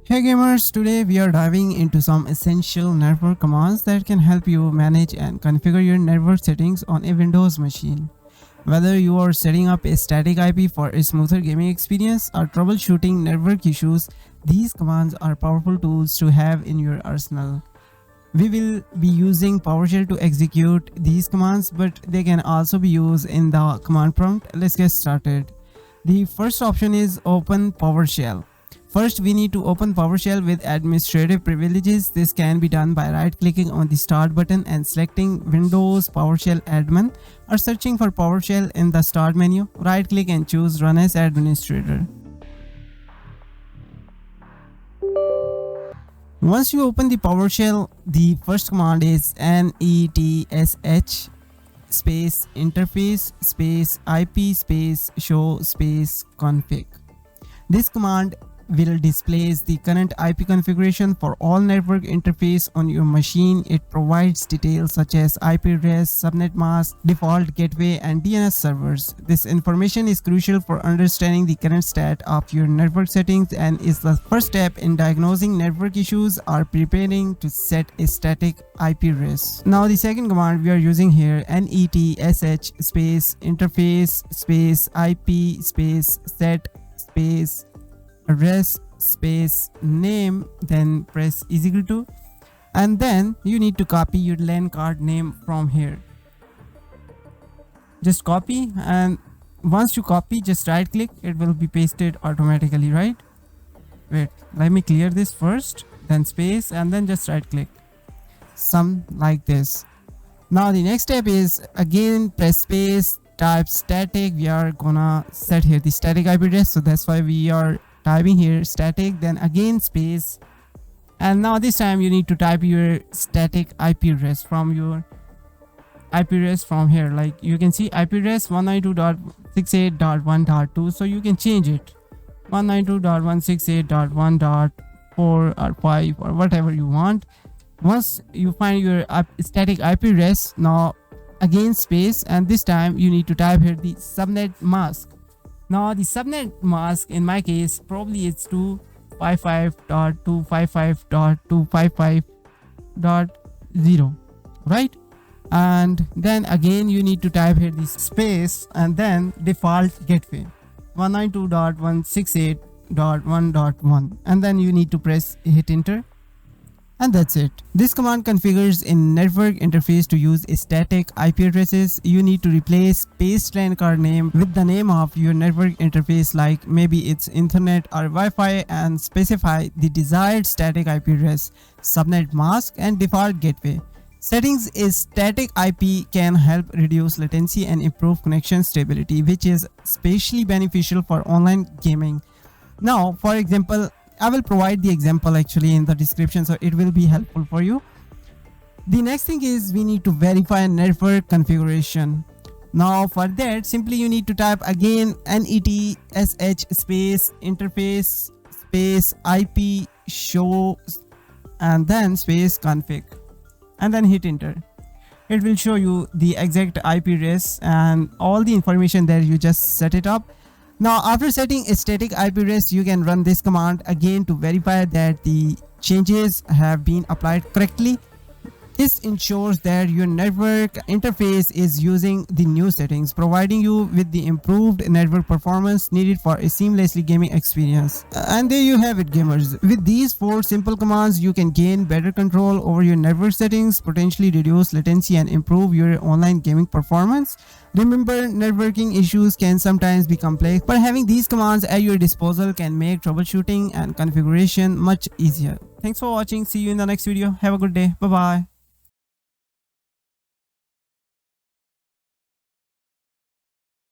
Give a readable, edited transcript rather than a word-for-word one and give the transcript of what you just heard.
Hey gamers, today we are diving into some essential network commands that can help you manage and configure your network settings on a Windows machine. Whether you are setting up a static IP for a smoother gaming experience or troubleshooting network issues, these commands are powerful tools to have in your arsenal. We will be using PowerShell to execute these commands, but they can also be used in the command prompt. Let's get started. The first option is open PowerShell. First, we need to open PowerShell with administrative privileges. This can be done by right-clicking on the Start button and selecting Windows PowerShell Admin, or searching for PowerShell in the Start menu. Right-click and choose Run as Administrator. Once you open the PowerShell, the first command is netsh space interface space IP space show space config. This command will display the current IP configuration for all network interface on your machine. It provides details such as IP address, subnet mask, default gateway, and DNS servers. This information is crucial for understanding the current state of your network settings and is the first step in diagnosing network issues or preparing to set a static IP address. Now the second command we are using here, netsh space interface space IP space set space address space name, then press is equal to, and then you need to copy your LAN card name from here. Just copy, and once you copy, just right click, it will be pasted automatically, right? Wait, let me clear this first, then space, and then just right click, some like this. Now the next step is again press space, type static. We are gonna set here the static IP address, so that's why we are typing here static, then again space, and now this time you need to type your static IP address from your IP address from here. Like you can see IP address 192.68.1.2, so you can change it 192.168.1.4 or 5 or whatever you want. Once you find your static IP address, now again space, and this time you need to type here the subnet mask. Now the subnet mask in my case probably it's 255.255.255.0, right? And then again you need to type here this space and then default gateway 192.168.1.1, and then you need to hit enter. And that's it. This command configures a network interface to use static IP addresses. You need to replace paste LAN card name with the name of your network interface, like maybe it's Ethernet or Wi-Fi, and specify the desired static IP address, subnet mask, and default gateway. Settings is static IP can help reduce latency and improve connection stability, which is especially beneficial for online gaming. Now, for example, I will provide the example actually in the description, so it will be helpful for you. The next thing is we need to verify network configuration. Now for that, simply you need to type again netsh space interface space IP show and then space config, and then hit enter. It will show you the exact IP address and all the information there. You just set it up. Now after setting a static IP address, you can run this command again to verify that the changes have been applied correctly. This ensures that your network interface is using the new settings, providing you with the improved network performance needed for a seamlessly gaming experience. And there you have it, gamers. With these 4 simple commands, you can gain better control over your network settings, potentially reduce latency, and improve your online gaming performance. Remember, networking issues can sometimes be complex, but having these commands at your disposal can make troubleshooting and configuration much easier. Thanks for watching. See you in the next video. Have a good day. Bye bye.